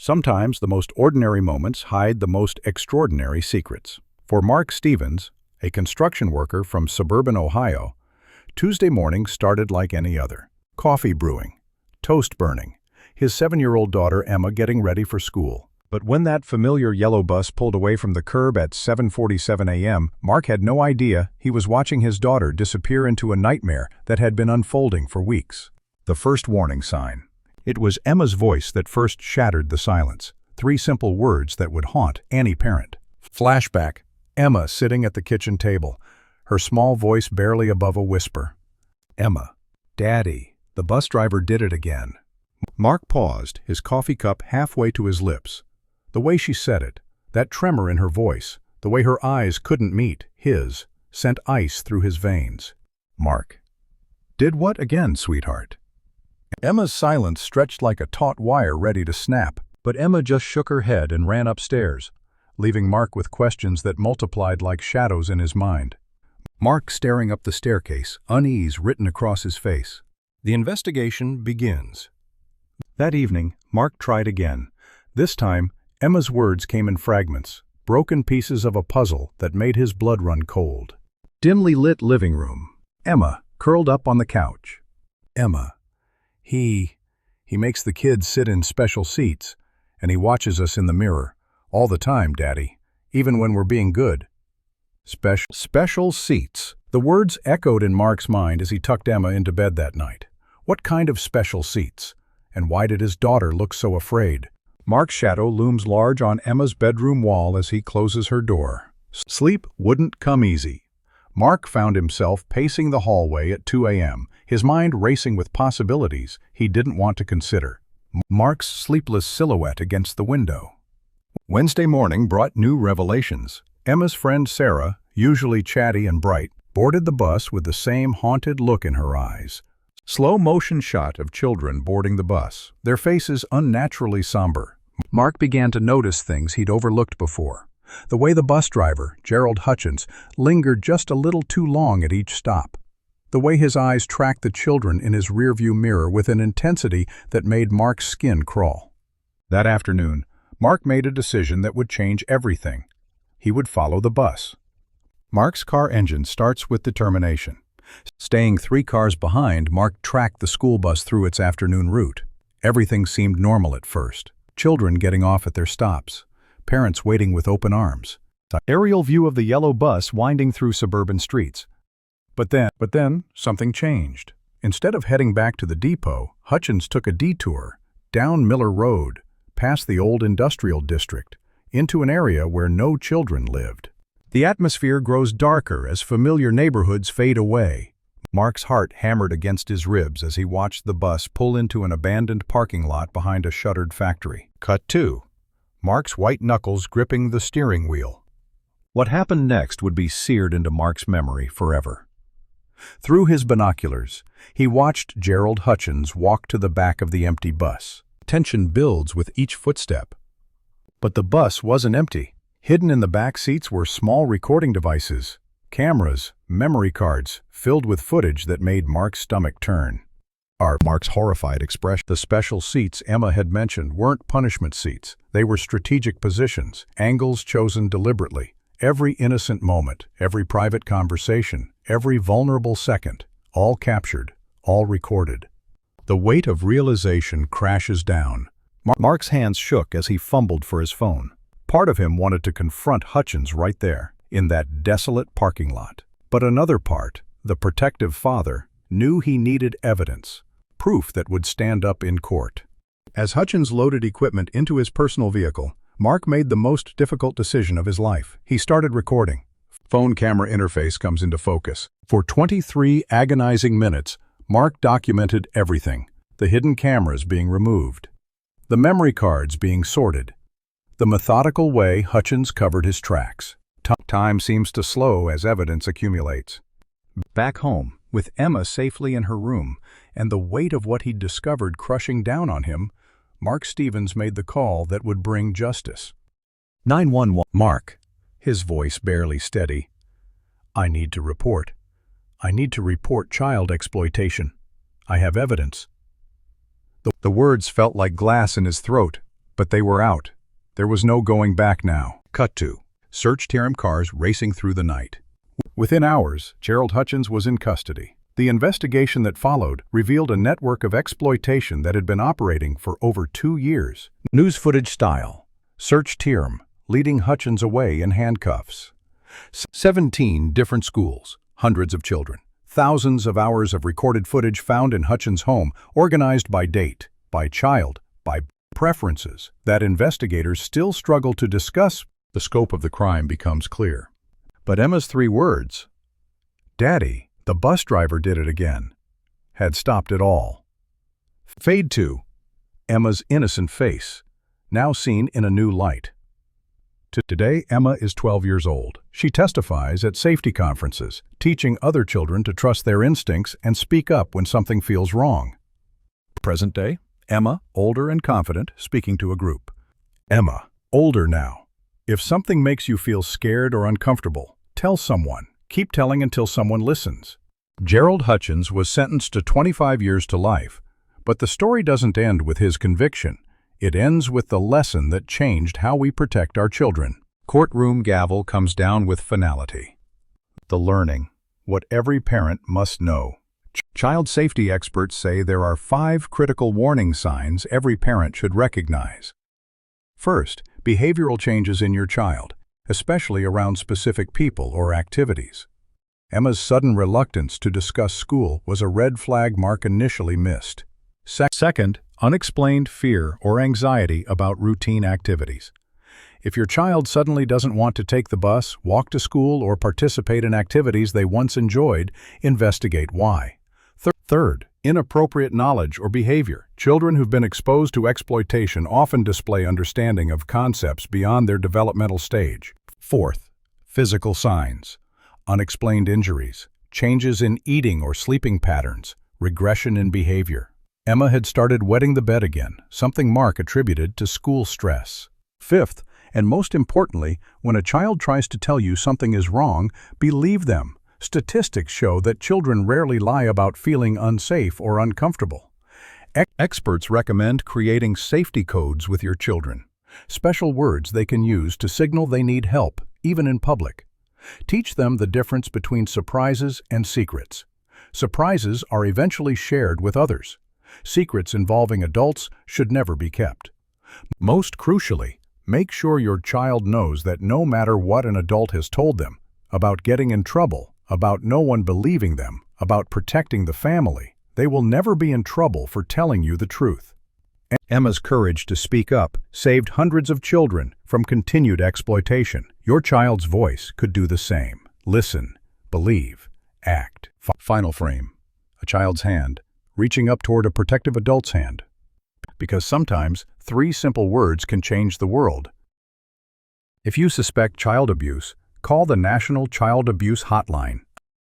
Sometimes the most ordinary moments hide the most extraordinary secrets. For Mark Stevens, a construction worker from suburban Ohio, Tuesday morning started like any other. Coffee brewing, toast burning, his 7-year-old daughter Emma getting ready for school. But when that familiar yellow bus pulled away from the curb at 7:47 a.m., Mark had no idea he was watching his daughter disappear into a nightmare that had been unfolding for weeks. The first warning sign. It was Emma's voice that first shattered the silence. 3 simple words that would haunt any parent. Flashback. Emma sitting at the kitchen table, her small voice barely above a whisper. Emma. Daddy. The bus driver did it again. Mark paused, his coffee cup halfway to his lips. The way she said it, that tremor in her voice, the way her eyes couldn't meet his, sent ice through his veins. Mark. Did what again, sweetheart? Emma's silence stretched like a taut wire ready to snap, but Emma just shook her head and ran upstairs, leaving Mark with questions that multiplied like shadows in his mind. Mark staring up the staircase, unease written across his face. The investigation begins. That evening, Mark tried again. This time, Emma's words came in fragments, broken pieces of a puzzle that made his blood run cold. Dimly lit living room. Emma, curled up on the couch. Emma. He makes the kids sit in special seats, and he watches us in the mirror. All the time, Daddy, even when we're being good. Special seats. The words echoed in Mark's mind as he tucked Emma into bed that night. What kind of special seats? And why did his daughter look so afraid? Mark's shadow looms large on Emma's bedroom wall as he closes her door. Sleep wouldn't come easy. Mark found himself pacing the hallway at 2 a.m., his mind racing with possibilities he didn't want to consider. Mark's sleepless silhouette against the window. Wednesday morning brought new revelations. Emma's friend Sarah, usually chatty and bright, boarded the bus with the same haunted look in her eyes. Slow-motion shot of children boarding the bus, their faces unnaturally somber. Mark began to notice things he'd overlooked before. The way the bus driver, Gerald Hutchins, lingered just a little too long at each stop. The way his eyes tracked the children in his rearview mirror with an intensity that made Mark's skin crawl. That afternoon, Mark made a decision that would change everything. He would follow the bus. Mark's car engine starts with determination. Staying 3 cars behind, Mark tracked the school bus through its afternoon route. Everything seemed normal at first. Children getting off at their stops. Parents waiting with open arms. An aerial view of the yellow bus winding through suburban streets. But then, something changed. Instead of heading back to the depot, Hutchins took a detour, down Miller Road, past the old industrial district, into an area where no children lived. The atmosphere grows darker as familiar neighborhoods fade away. Mark's heart hammered against his ribs as he watched the bus pull into an abandoned parking lot behind a shuttered factory. Cut 2. Mark's white knuckles gripping the steering wheel. What happened next would be seared into Mark's memory forever. Through his binoculars, he watched Gerald Hutchins walk to the back of the empty bus. Tension builds with each footstep. But the bus wasn't empty. Hidden in the back seats were small recording devices, cameras, memory cards, filled with footage that made Mark's stomach turn. Mark's horrified expression. The special seats Emma had mentioned weren't punishment seats. They were strategic positions, angles chosen deliberately. Every innocent moment, every private conversation, every vulnerable second, all captured, all recorded. The weight of realization crashes down. Mark's hands shook as he fumbled for his phone. Part of him wanted to confront Hutchins right there, in that desolate parking lot. But another part, the protective father, knew he needed evidence, proof that would stand up in court. As Hutchins loaded equipment into his personal vehicle, Mark made the most difficult decision of his life. He started recording. Phone camera interface comes into focus. For 23 agonizing minutes, Mark documented everything. The hidden cameras being removed. The memory cards being sorted. The methodical way Hutchins covered his tracks. Time seems to slow as evidence accumulates. Back home, with Emma safely in her room, and the weight of what he'd discovered crushing down on him, Mark Stevens made the call that would bring justice. 911. Mark, his voice barely steady. I need to report. I need to report child exploitation. I have evidence. The words felt like glass in his throat. But they were out. There was no going back now. Cut to search team cars racing through the night. Within hours, Gerald Hutchins was in custody. The investigation that followed revealed a network of exploitation that had been operating for over 2 years. News footage style. Search team, leading Hutchins away in handcuffs. 17 different schools, hundreds of children, thousands of hours of recorded footage found in Hutchins' home, organized by date, by child, by preferences, that investigators still struggle to discuss. The scope of the crime becomes clear. But Emma's 3 words, "Daddy, the bus driver did it again," had stopped it all. Fade to Emma's innocent face, now seen in a new light. Today, Emma is 12 years old. She testifies at safety conferences, teaching other children to trust their instincts and speak up when something feels wrong. Present day, Emma, older and confident, speaking to a group. Emma, older now. If something makes you feel scared or uncomfortable, tell someone. Keep telling until someone listens. Gerald Hutchins was sentenced to 25 years to life, but the story doesn't end with his conviction. It ends with the lesson that changed how we protect our children. Courtroom gavel comes down with finality. The learning, what every parent must know. Child safety experts say there are 5 critical warning signs every parent should recognize. First, behavioral changes in your child, especially around specific people or activities. Emma's sudden reluctance to discuss school was a red flag Mark initially missed. Second, unexplained fear or anxiety about routine activities. If your child suddenly doesn't want to take the bus, walk to school, or participate in activities they once enjoyed, investigate why. Third, inappropriate knowledge or behavior. Children who've been exposed to exploitation often display understanding of concepts beyond their developmental stage. Fourth, physical signs. Unexplained injuries, changes in eating or sleeping patterns, regression in behavior. Emma had started wetting the bed again, something Mark attributed to school stress. Fifth, and most importantly, when a child tries to tell you something is wrong, believe them. Statistics show that children rarely lie about feeling unsafe or uncomfortable. Experts recommend creating safety codes with your children, special words they can use to signal they need help, even in public. Teach them the difference between surprises and secrets. Surprises are eventually shared with others. Secrets involving adults should never be kept. Most crucially, make sure your child knows that no matter what an adult has told them about getting in trouble, about no one believing them, about protecting the family, they will never be in trouble for telling you the truth. Emma's courage to speak up saved hundreds of children from continued exploitation. Your child's voice could do the same. Listen, believe, act. Final frame. A child's hand, reaching up toward a protective adult's hand. Because sometimes 3 simple words can change the world. If you suspect child abuse, call the National Child Abuse Hotline.